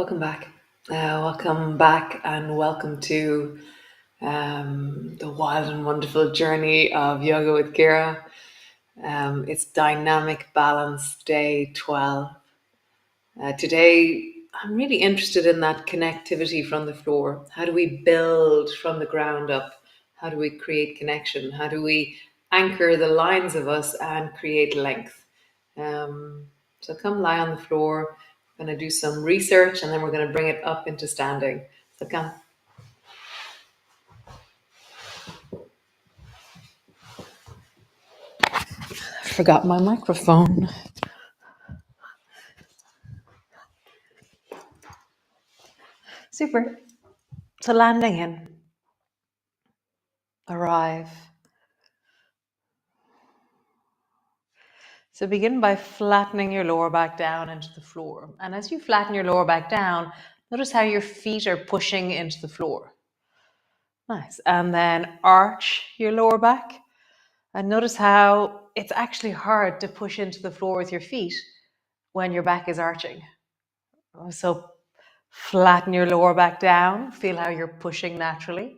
Welcome back. Welcome back, and welcome to the wild and wonderful journey of yoga with Ciara. It's dynamic balance day 12. Today, I'm really interested in that connectivity from the floor. How do we build from the ground up? How do we create connection? How do we anchor the lines of us and create length? So come lie on the floor. We're going to do some research and then we're going to bring it up into standing. So come. Forgot my microphone. Super. So landing in, arrive. So begin by flattening your lower back down into the floor. And as you flatten your lower back down, notice how your feet are pushing into the floor. Nice. And then arch your lower back. And notice how it's actually hard to push into the floor with your feet when your back is arching. So flatten your lower back down. Feel how you're pushing naturally.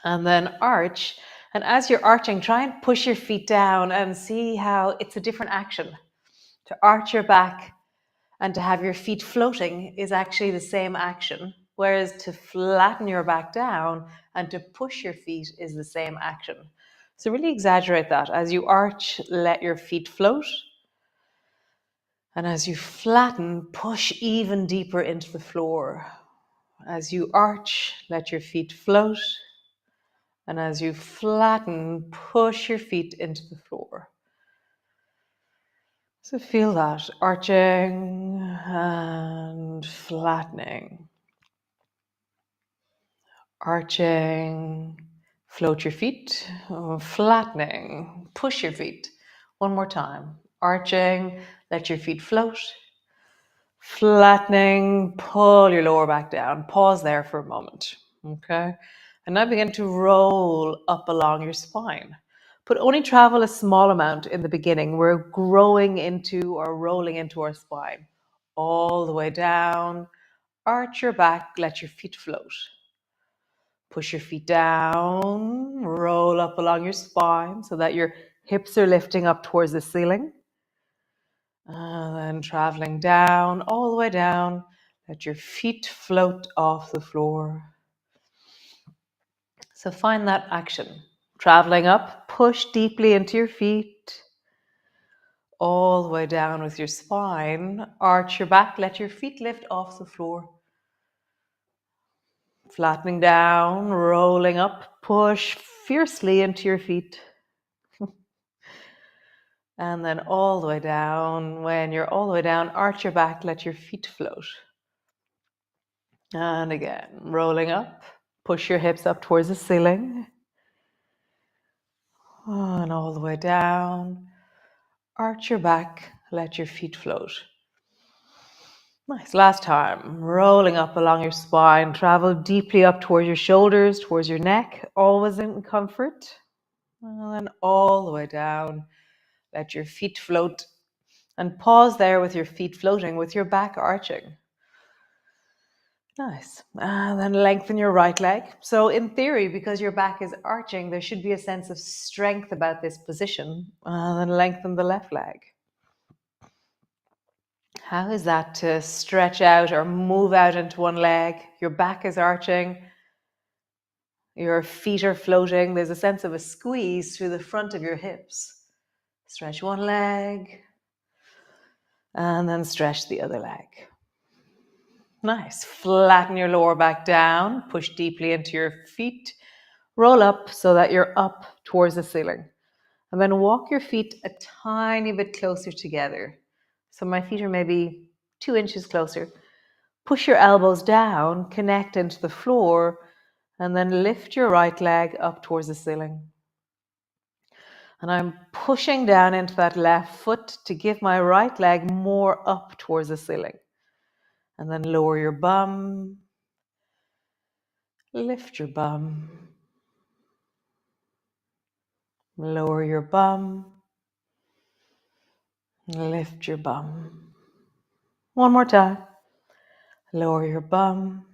And then arch. And as you're arching, try and push your feet down and see how it's a different action. To arch your back and to have your feet floating is actually the same action, whereas to flatten your back down and to push your feet is the same action. So really exaggerate that. As you arch, let your feet float. And as you flatten, push even deeper into the floor. As you arch, let your feet float. And as you flatten, push your feet into the floor. So feel that arching and flattening. Arching, float your feet, flattening, push your feet. One more time. Arching, let your feet float. Flattening, pull your lower back down. Pause there for a moment. Okay. And now begin to roll up along your spine. But only travel a small amount in the beginning. We're growing into or rolling into our spine. All the way down. Arch your back, let your feet float. Push your feet down, roll up along your spine so that your hips are lifting up towards the ceiling. And then traveling down, all the way down, let your feet float off the floor. So find that action. Traveling up, push deeply into your feet. All the way down with your spine. Arch your back, let your feet lift off the floor. Flattening down, rolling up, push fiercely into your feet. And then all the way down. When you're all the way down, arch your back, let your feet float. And again, rolling up, push your hips up towards the ceiling. And all the way down, arch your back, let your feet float. Nice, last time, rolling up along your spine, travel deeply up towards your shoulders, towards your neck, always in comfort. And then all the way down, let your feet float. And pause there with your feet floating, with your back arching. Nice. And then lengthen your right leg. So in theory, because your back is arching, there should be a sense of strength about this position. And then lengthen the left leg. How is that to stretch out or move out into one leg? Your back is arching. Your feet are floating. There's a sense of a squeeze through the front of your hips. Stretch one leg. And then stretch the other leg. Nice. Flatten your lower back down. Push deeply into your feet. Roll up so that you're up towards the ceiling. And then walk your feet a tiny bit closer together. So my feet are maybe 2 inches closer. Push your elbows down, connect into the floor, and then lift your right leg up towards the ceiling. And I'm pushing down into that left foot to give my right leg more up towards the ceiling. And then lower your bum. Lift your bum. Lower your bum. Lift your bum. One more time. Lower your bum.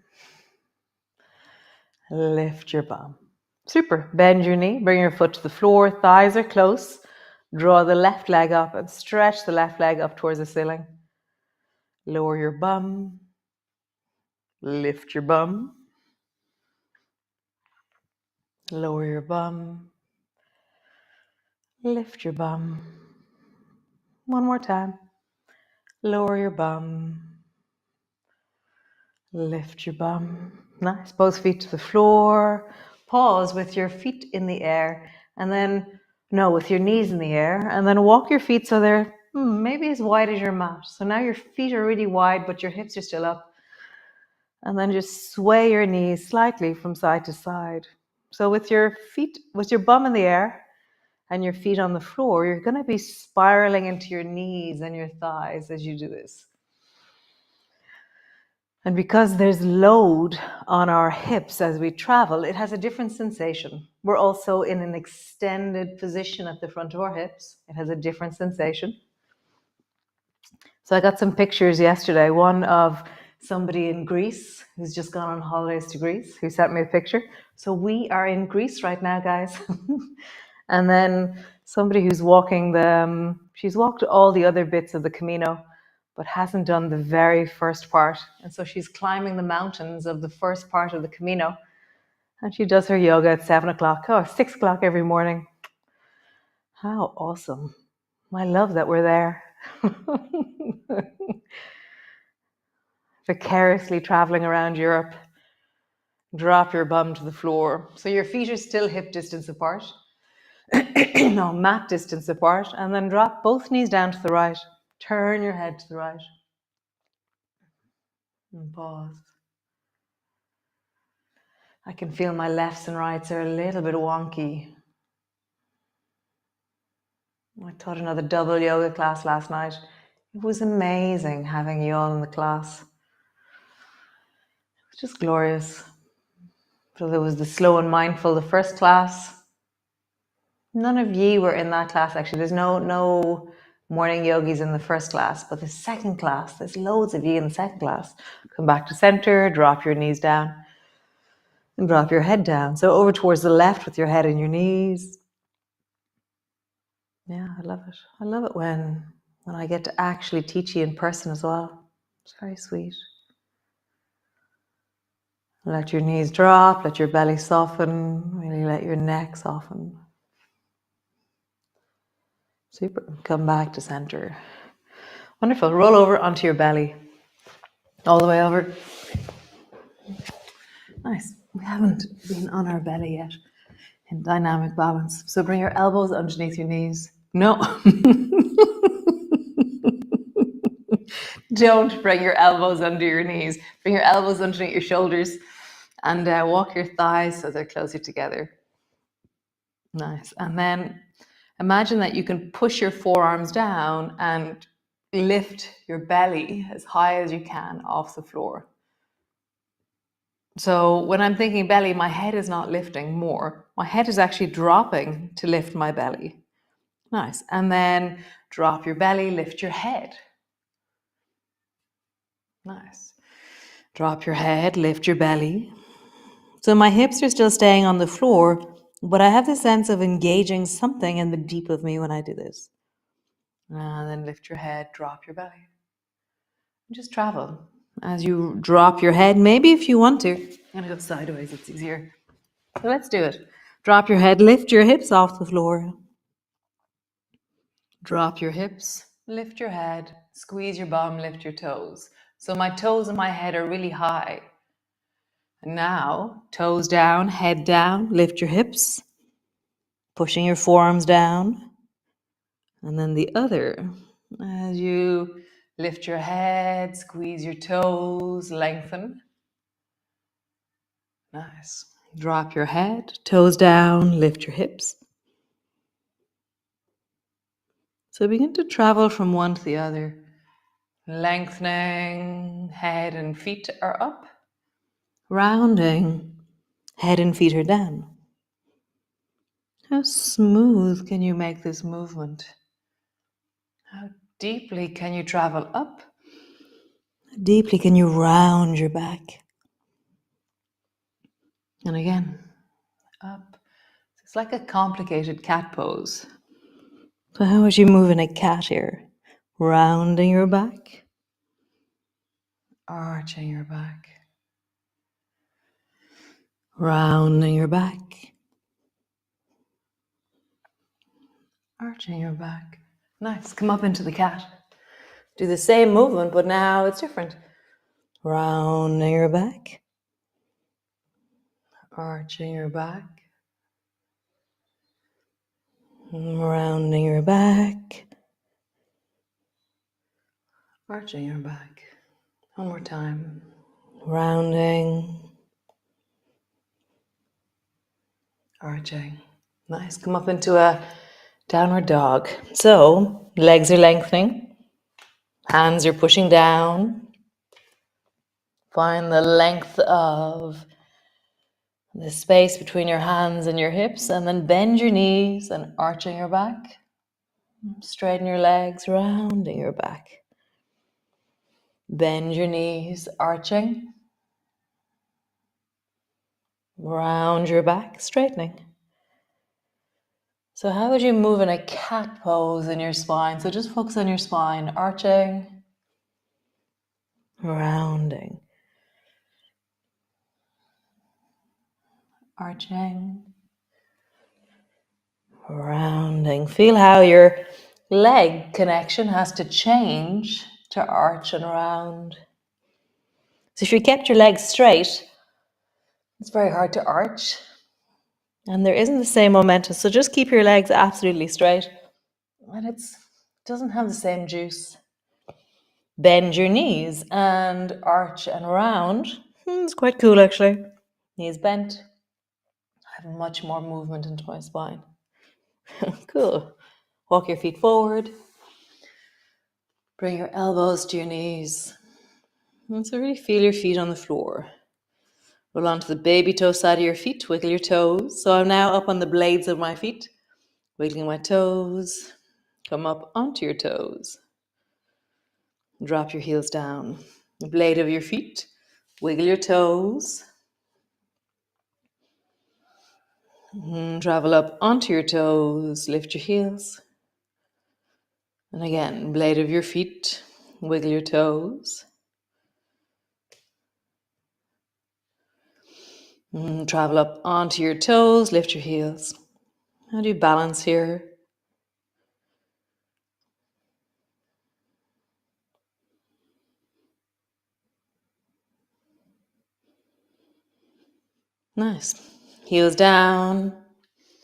Lift your bum. Super. Bend your knee. Bring your foot to the floor. Thighs are close. Draw the left leg up and stretch the left leg up towards the ceiling. Lower your bum. Lift your bum. Lower your bum. Lift your bum. One more time. Lower your bum. Lift your bum. Nice. Both feet to the floor. Pause with your feet in the air. And then, no, with your knees in the air. And then walk your feet so they're maybe as wide as your mat. So now your feet are really wide, but your hips are still up. And then just sway your knees slightly from side to side. So with your feet, with your bum in the air and your feet on the floor, you're going to be spiraling into your knees and your thighs as you do this. And because there's load on our hips as we travel, it has a different sensation. We're also in an extended position at the front of our hips. It has a different sensation. So I got some pictures yesterday, one of somebody in Greece who's just gone on holidays to Greece, who sent me a picture. So we are in Greece right now, guys. And then somebody who's walking she's walked all the other bits of the Camino, but hasn't done the very first part. And so she's climbing the mountains of the first part of the Camino. And she does her yoga at 7 o'clock, 6 o'clock every morning. How awesome. I love that we're there. Vicariously traveling around Europe. Drop your bum to the floor. So your feet are still hip distance apart. No, mat distance apart. And then drop both knees down to the right. Turn your head to the right. And pause. I can feel my lefts and rights are a little bit wonky. I taught another double yoga class last night. It was amazing having you all in the class. It was just glorious. So there was the slow and mindful, the first class. None of ye were in that class, actually. There's no morning yogis in the first class, but the second class, there's loads of ye in the second class. Come back to center, drop your knees down, and drop your head down. So over towards the left with your head and your knees. Yeah, I love it. I love it when I get to actually teach you in person as well. It's very sweet. Let your knees drop, let your belly soften, really let your neck soften. Super. Come back to center. Wonderful. Roll over onto your belly. All the way over. Nice. We haven't been on our belly yet in dynamic balance. So bring your elbows underneath your knees. No. Don't bring your elbows under your knees. Bring your elbows underneath your shoulders and walk your thighs so they're closer together. Nice. And then imagine that you can push your forearms down and lift your belly as high as you can off the floor. So when I'm thinking belly, my head is not lifting more. My head is actually dropping to lift my belly. Nice. And then drop your belly, lift your head. Nice. Drop your head, lift your belly. So my hips are still staying on the floor, but I have the sense of engaging something in the deep of me when I do this. And then lift your head, drop your belly. Just travel. As you drop your head, maybe if you want to, I'm going to go sideways, it's easier. So let's do it. Drop your head, lift your hips off the floor. Drop your hips, lift your head, squeeze your bum, lift your toes. So my toes and my head are really high. And now, toes down, head down, lift your hips, pushing your forearms down. And then the other, as you lift your head, squeeze your toes, lengthen. Nice. Drop your head, toes down, lift your hips. So begin to travel from one to the other. Lengthening, head and feet are up. Rounding, head and feet are down. How smooth can you make this movement? How deeply can you travel up Deeply can you round your back? And again, up. It's like a complicated cat pose. So how would you move in a cat here? Rounding your back, arching your back, rounding your back, arching your back. Nice. Come up into the cat. Do the same movement, but now it's different. Rounding your back, arching your back, rounding your back, arching your back. One more time. Rounding, arching. Nice. Come up into a downward dog. So legs are lengthening, hands are pushing down. Find the length of the space between your hands and your hips, and then bend your knees and arching your back. Straighten your legs, rounding your back. Bend your knees, arching. Round your back, straightening. So how would you move in a cat pose in your spine? So just focus on your spine, arching, rounding, arching, rounding. Feel how your leg connection has to change to arch and round. So if you kept your legs straight, it's very hard to arch. And there isn't the same momentum. So just keep your legs absolutely straight. And it doesn't have the same juice. Bend your knees and arch and round. It's quite cool actually. Knees bent. I have much more movement into my spine. Cool. Walk your feet forward. Bring your elbows to your knees. And so really feel your feet on the floor. Roll onto the baby toe side of your feet. Wiggle your toes. So I'm now up on the blades of my feet. Wiggling my toes. Come up onto your toes. Drop your heels down. The blade of your feet. Wiggle your toes. Travel up onto your toes. Lift your heels. And again, blade of your feet. Wiggle your toes. Travel up onto your toes. Lift your heels. How do you balance here? Nice. Heels down.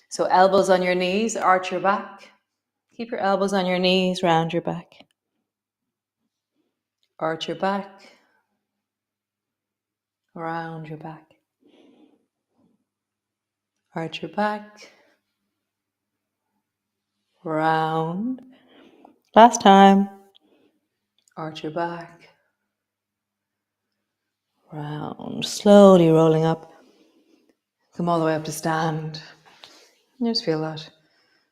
So elbows on your knees, arch your back. Keep your elbows on your knees, round your back. Arch your back. Round your back. Arch your back. Round. Last time. Arch your back. Round. Slowly rolling up. Come all the way up to stand. Just feel that.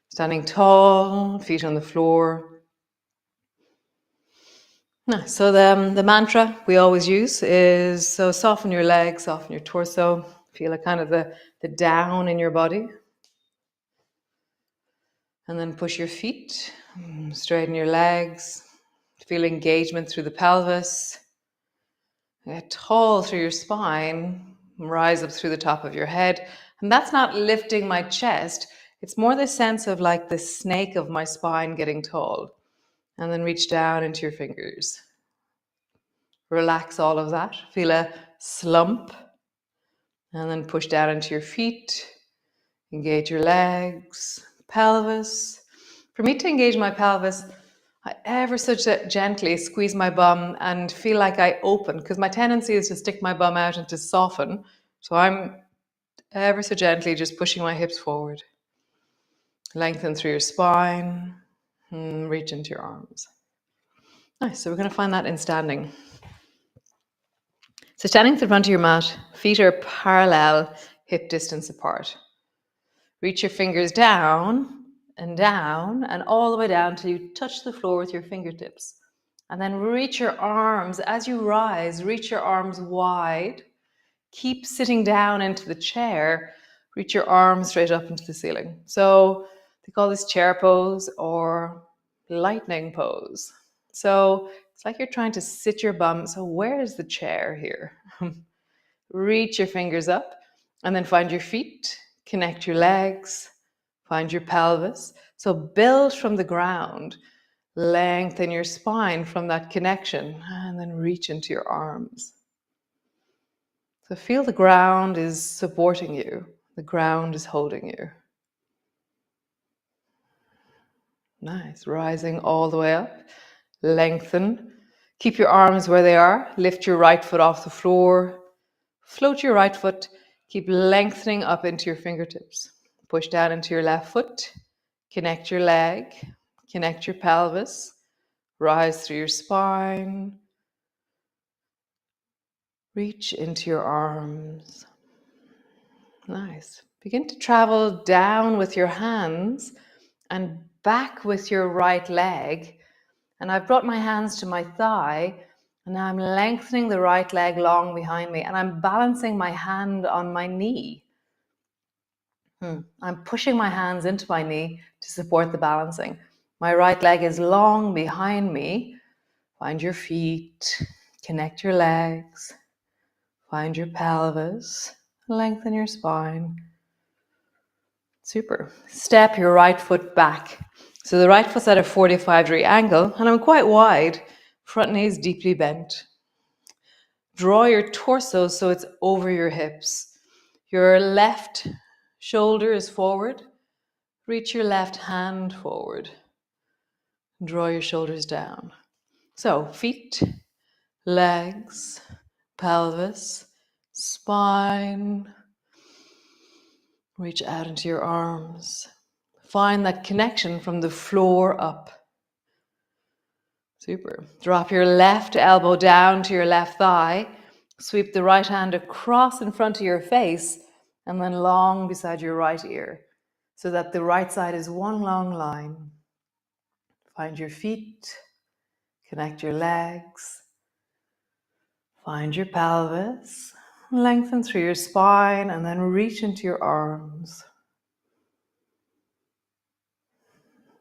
Standing tall, feet on the floor. Nice. So the mantra we always use is, so soften your legs, soften your torso. Feel a kind of the down in your body. And then push your feet, straighten your legs. Feel engagement through the pelvis. Get tall through your spine. Rise up through the top of your head. And that's not lifting my chest. It's more the sense of like the snake of my spine getting tall. And then reach down into your fingers. Relax all of that. Feel a slump. And then push down into your feet. Engage your legs, pelvis. For me to engage my pelvis, I ever so gently squeeze my bum and feel like I open, because my tendency is to stick my bum out and to soften. So I'm ever so gently just pushing my hips forward. Lengthen through your spine. Reach into your arms. Nice. So we're going to find that in standing. So standing at the front of your mat, feet are parallel, hip distance apart. Reach your fingers down and all the way down till you touch the floor with your fingertips. And then reach your arms, as you rise, reach your arms wide. Keep sitting down into the chair. Reach your arms straight up into the ceiling. So they call this chair pose or lightning pose. So it's like you're trying to sit your bum. So where is the chair here? Reach your fingers up and then find your feet, connect your legs, find your pelvis. So build from the ground, lengthen your spine from that connection, and then reach into your arms. So feel the ground is supporting you. The ground is holding you. Nice. Rising all the way up. Lengthen. Keep your arms where they are. Lift your right foot off the floor. Float your right foot. Keep lengthening up into your fingertips. Push down into your left foot. Connect your leg. Connect your pelvis. Rise through your spine. Reach into your arms. Nice. Begin to travel down with your hands and back with your right leg. And I've brought my hands to my thigh, and now I'm lengthening the right leg long behind me, and I'm balancing my hand on my knee. I'm pushing my hands into my knee to support the balancing. My right leg is long behind me. Find your feet, connect your legs, find your pelvis, lengthen your spine. Super. Step your right foot back. So the right foot's at a 45-degree angle, and I'm quite wide. Front knee is deeply bent. Draw your torso so it's over your hips. Your left shoulder is forward. Reach your left hand forward. Draw your shoulders down. So feet, legs, pelvis, spine. Reach out into your arms. Find that connection from the floor up. Super. Drop your left elbow down to your left thigh. Sweep the right hand across in front of your face and then long beside your right ear so that the right side is one long line. Find your feet. Connect your legs. Find your pelvis. Lengthen through your spine and then reach into your arms.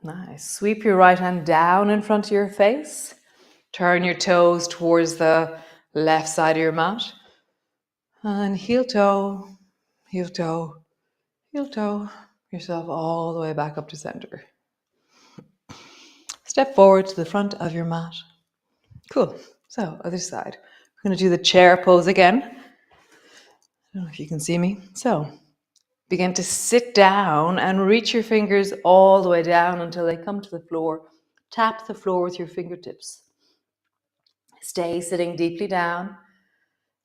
Nice. Sweep your right hand down in front of your face. Turn your toes towards the left side of your mat. And heel toe, heel toe, heel toe. Yourself all the way back up to center. Step forward to the front of your mat. Cool. So, other side. We're going to do the chair pose again. I don't know if you can see me. So, begin to sit down and reach your fingers all the way down until they come to the floor. Tap the floor with your fingertips. Stay sitting deeply down.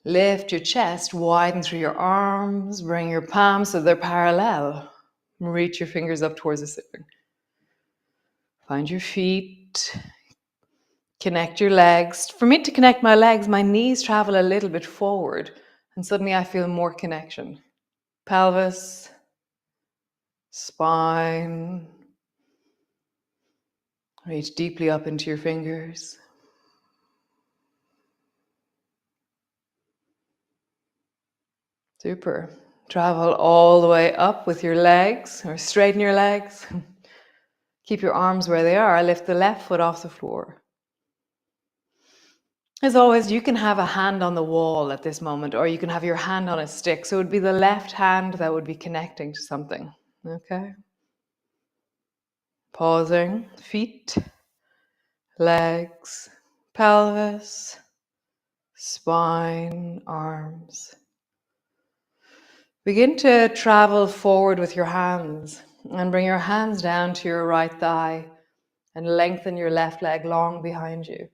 Lift your chest, widen through your arms. Bring your palms so they're parallel. Reach your fingers up towards the ceiling. Find your feet. Connect your legs. For me to connect my legs, my knees travel a little bit forward, and suddenly I feel more connection. Pelvis, spine. Reach deeply up into your fingers. Super. Travel all the way up with your legs, or straighten your legs. Keep your arms where they are. Lift the left foot off the floor. As always, you can have a hand on the wall at this moment, or you can have your hand on a stick. So it would be the left hand that would be connecting to something. Okay? Pausing. Feet, legs, pelvis, spine, arms. Begin to travel forward with your hands and bring your hands down to your right thigh and lengthen your left leg long behind you.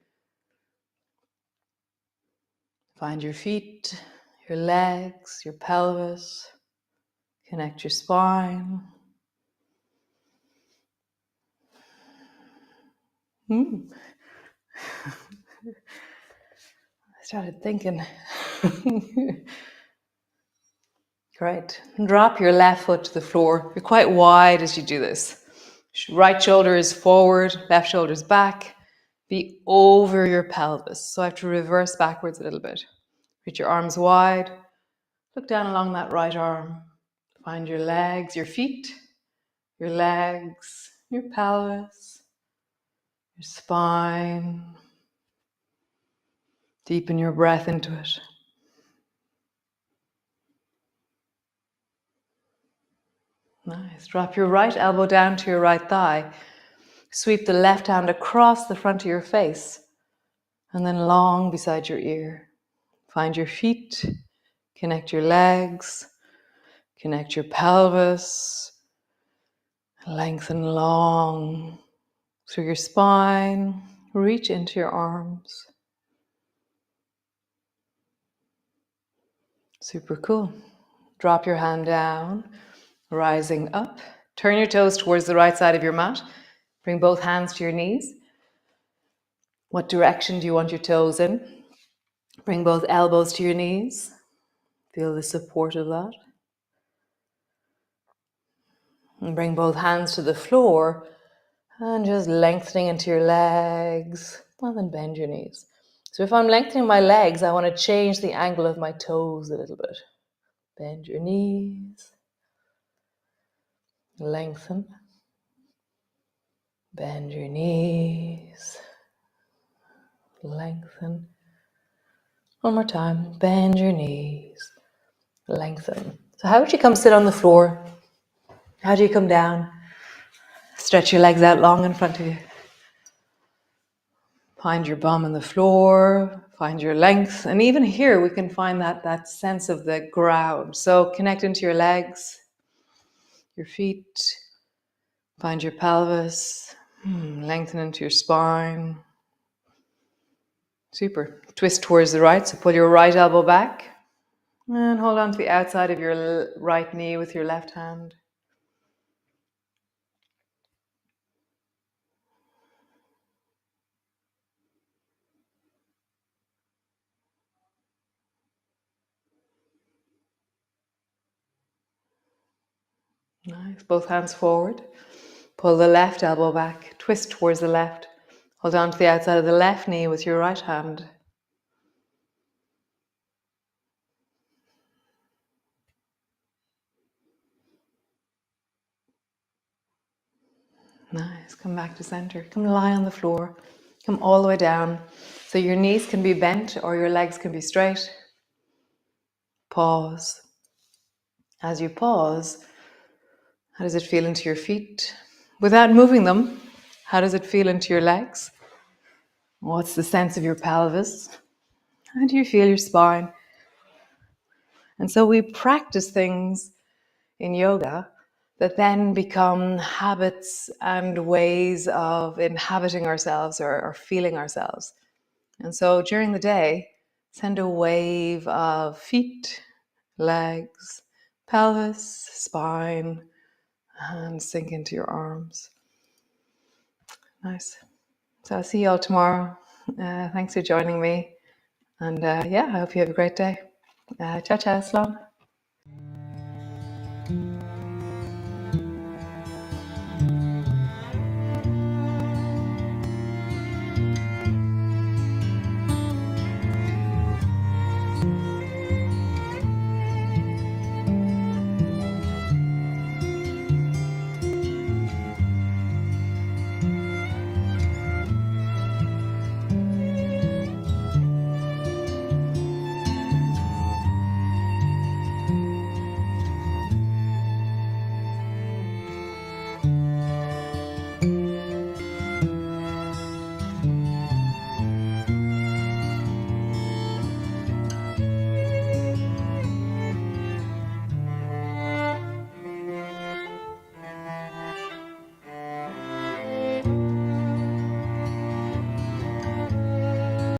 Find your feet, your legs, your pelvis. Connect your spine. I started thinking. Great. Drop your left foot to the floor. You're quite wide as you do this. Right shoulder is forward, left shoulder is back. be over your pelvis. So I have to reverse backwards a little bit. Reach your arms wide. Look down along that right arm. Find your legs, your feet, your legs, your pelvis, your spine. Deepen your breath into it. Nice. Drop your right elbow down to your right thigh. Sweep the left hand across the front of your face and then long beside your ear. Find your feet, connect your legs, connect your pelvis, lengthen long through your spine, reach into your arms. Super cool. Drop your hand down, rising up. Turn your toes towards the right side of your mat. Bring both hands to your knees. What direction do you want your toes in? Bring both elbows to your knees. Feel the support of that. And bring both hands to the floor and just lengthening into your legs. And then bend your knees. So if I'm lengthening my legs, I want to change the angle of my toes a little bit. Bend your knees. Lengthen. Bend your knees. Lengthen. One more time. Bend your knees. Lengthen. So how would you come sit on the floor? How do you come down? Stretch your legs out long in front of you. Find your bum on the floor. Find your length. And even here we can find that sense of the ground. So connect into your legs, your feet. Find your pelvis. Lengthen into your spine. Super. Twist towards the right. So pull your right elbow back. And hold on to the outside of your right knee with your left hand. Nice. Both hands forward. Pull the left elbow back. Twist towards the left. Hold on to the outside of the left knee with your right hand. Nice. Come back to center. Come lie on the floor. Come all the way down. So your knees can be bent or your legs can be straight. Pause. As you pause, how does it feel into your feet? Without moving them, how does it feel into your legs? What's the sense of your pelvis? How do you feel your spine? And so we practice things in yoga that then become habits and ways of inhabiting ourselves or feeling ourselves. And so during the day, send a wave of feet, legs, pelvis, spine, and sink into your arms. Nice. So I'll see you all tomorrow. Thanks for joining me. And I hope you have a great day. Ciao, ciao, Slán.